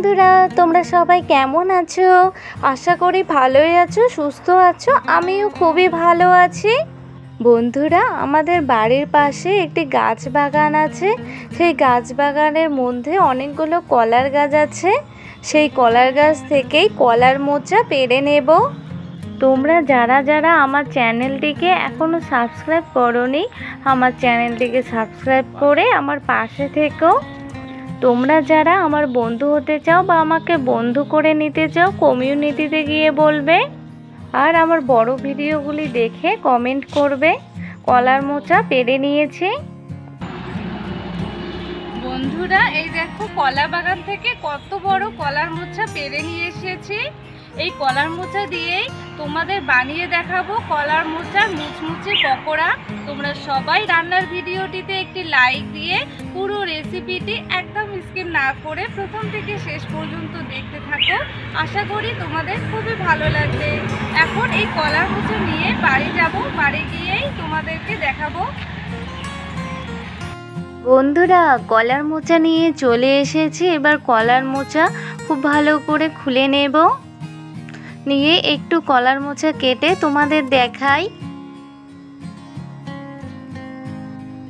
বন্ধুরা, তোমরা সবাই কেমন আছো? আশা করি ভালোই আছো, সুস্থ আছো। আমিও খুবই ভালো আছি। বন্ধুরা, আমাদের বাড়ির পাশে একটি গাছ বাগান আছে। সেই গাছ বাগানের মধ্যে অনেকগুলো কলার গাছ আছে। সেই কলার গাছ থেকেই কলার মোচা পেড়ে নেব। তোমরা যারা যারা আমার চ্যানেলটিকে এখনও সাবস্ক্রাইব করোনি, আমার চ্যানেলটিকে সাবস্ক্রাইব করে আমার পাশে থেকো। তোমরা যারা আমার বন্ধু হতে চাও বা আমাকে বন্ধু করে নিতে চাও, কমিউনিটিতে গিয়ে বলবে। আর আমার বড় ভিডিওগুলি দেখে কমেন্ট করবে। কলার মোচা পেড়ে নিয়েছি। বন্ধুরা, এই দেখো কলা বাগান থেকে কত বড় কলার মোচা পেড়ে নিয়ে এসেছি। এই কলার মোচা দিয়েই তোমাদের বানিয়ে দেখাবো কলার মোচার মুচমুচে পকোড়া। তোমরা সবাই রান্নার ভিডিওটিতে একটি লাইক দিয়ে পুরো রেসিপিটি একদম স্কিপ না করে প্রথম থেকে শেষ পর্যন্ত দেখতে থাকো। আশা করি তোমাদের খুবই ভালো লাগবে। এখন এই কলার মোচা নিয়ে বাড়ি যাব, বাড়ি গিয়েই তোমাদেরকে দেখাবো। বন্ধুরা, কলার মোচা নিয়ে চলে এসেছি। এবার কলার মোচা খুব ভালো করে খুলে নেব। নিয়ে একটু কলার মোচা কেটে তোমাদের দেখাই।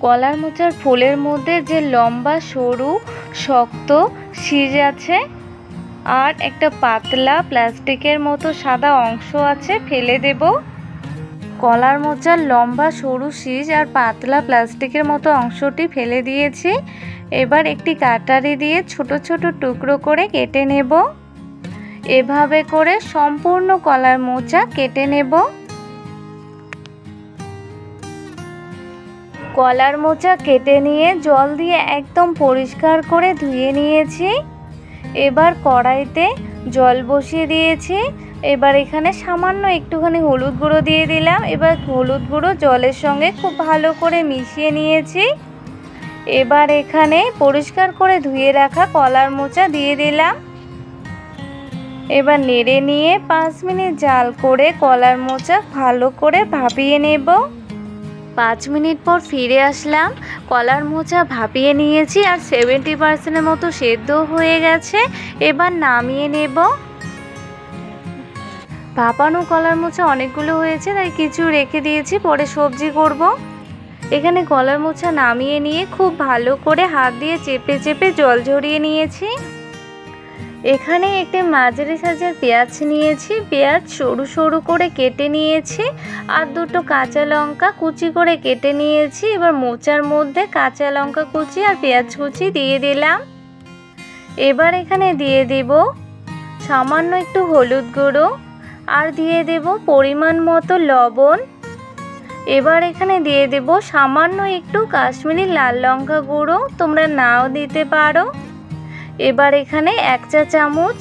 কলার মোচার ফুলের মধ্যে যে লম্বা সরু শক্ত শীষ আছে আর একটা পাতলা প্লাস্টিকের মতো সাদা অংশ আছে, ফেলে দেব। কলার মোচার লম্বা সরু শীষ আর পাতলা প্লাস্টিকের মতো অংশটি ফেলে দিয়েছি। এবার একটি কাটারি দিয়ে ছোট ছোট টুকরো করে কেটে নেব। এভাবে করে সম্পূর্ণ কলার মোচা কেটে নেব। কলার মোচা কেটে নিয়ে জল দিয়ে একদম পরিষ্কার করে ধুয়ে নিয়েছি। এবার কড়াইতে জল বসিয়ে দিয়েছি। এবার এখানে সামান্য একটুখানি হলুদ গুঁড়ো দিয়ে দিলাম। এবার হলুদ গুঁড়ো জলের সঙ্গে খুব ভালো করে মিশিয়ে নিয়েছি। এবার এখানে পরিষ্কার করে ধুয়ে রাখা কলার মোচা দিয়ে দিলাম। এবার নেড়ে নিয়ে 5 মিনিট জাল করে কলার মোচা ভালো করে ভাপিয়ে নেব। 5 মিনিট পর ফিরে আসলাম। কলার মোচা ভাপিয়ে নিয়েছি আর 70% মতো সেদ্ধ হয়ে গেছে। এবার নামিয়ে নেব। ভাপানো কলার মোচা অনেকগুলো হয়েছে, তাই কিছু রেখে দিয়েছি, পরে সবজি করব। এখানে কলার মোচা নামিয়ে নিয়ে খুব ভালো করে হাত দিয়ে চেপে চেপে জল ঝরিয়ে নিয়েছি। এখানে একটি মাঝারি সাইজের পেঁয়াজ নিয়েছি। পেঁয়াজ সরু সরু করে কেটে নিয়েছি আর দুটো কাঁচা লঙ্কা কুচি করে কেটে নিয়েছি। এবার মোচার মধ্যে কাঁচা লঙ্কা কুচি আর পেঁয়াজ কুচি দিয়ে দিলাম। এবার এখানে দিয়ে দেব সামান্য একটু হলুদ গুঁড়ো আর দিয়ে দেব পরিমাণ মতো লবণ। এবার এখানে দিয়ে দেব সামান্য একটু কাশ্মীরি লাল লঙ্কা গুঁড়ো, তোমরা নাও দিতে পারো। এবার এখানে 1 চা চামচ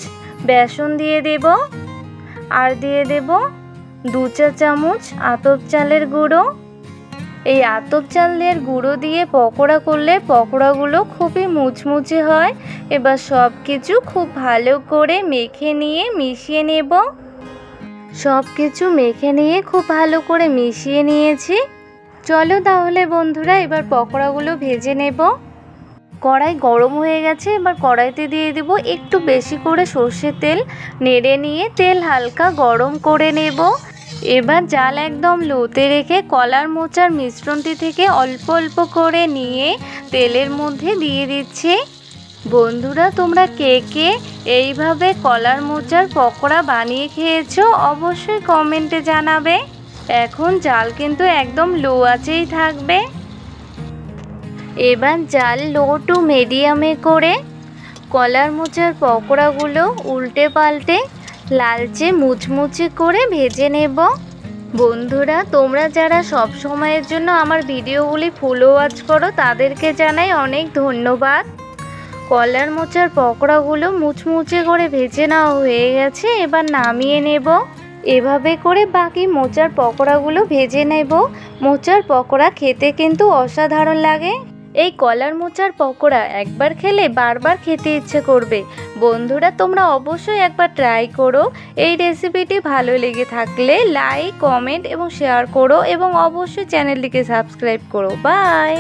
বেসন দিয়ে দেব আর দিয়ে দেব 2 চা চামচ আতপ চালের গুঁড়ো। এই আতপ চালের গুঁড়ো দিয়ে পকোড়া করলে পকোড়াগুলো খুবই মুচমুচে হয়। এবার সব কিছু খুব ভালো করে মেখে নিয়ে মিশিয়ে নেব। সব কিছু মেখে নিয়ে খুব ভালো করে মিশিয়ে নিয়েছি। চলো তাহলে বন্ধুরা, এবার পকোড়াগুলো ভেজে নেব। কড়াই গরম হয়ে গেছে। এবার কড়াইতে দিয়ে দেব একটু বেশি করে সর্ষের তেল। নেড়ে নিয়ে তেল হালকা গরম করে নেব। এবার জাল একদম লোতে রেখে কলার মোচার মিশ্রণটি থেকে অল্প অল্প করে নিয়ে তেলের মধ্যে দিয়ে দিচ্ছি। বন্ধুরা, তোমরা কে কে এইভাবে কলার মোচার পকোড়া বানিয়ে খেয়েছো অবশ্যই কমেন্টে জানাবে। এখন জাল কিন্তু একদম লো আঁচেই থাকবে। এবার জাল লো টু মিডিয়ামে করে কলার মোচার পকোড়াগুলো উল্টে পাল্টে লালচে মুচমুচে করে ভেজে নেব। বন্ধুরা, তোমরা যারা সব সময়ের জন্য আমার ভিডিওগুলি ফুল ওয়াচ করো তাদেরকে জানাই অনেক ধন্যবাদ। কলার মোচার পকোড়াগুলো মুচমুচে করে ভেজে নেওয়া হয়ে গেছে। এবার নামিয়ে নেব। এভাবে করে বাকি মোচার পকোড়াগুলো ভেজে নেব। মোচার পকোড়া খেতে কিন্তু অসাধারণ লাগে। এই কলার মোচার পকোড়া একবার খেলে বারবার খেতে ইচ্ছে করবে। বন্ধুরা, তোমরা অবশ্যই একবার ট্রাই করো। এই রেসিপিটি ভালো লেগে থাকলে লাইক, কমেন্ট এবং শেয়ার করো এবং অবশ্যই চ্যানেলটিকে সাবস্ক্রাইব করো। বাই।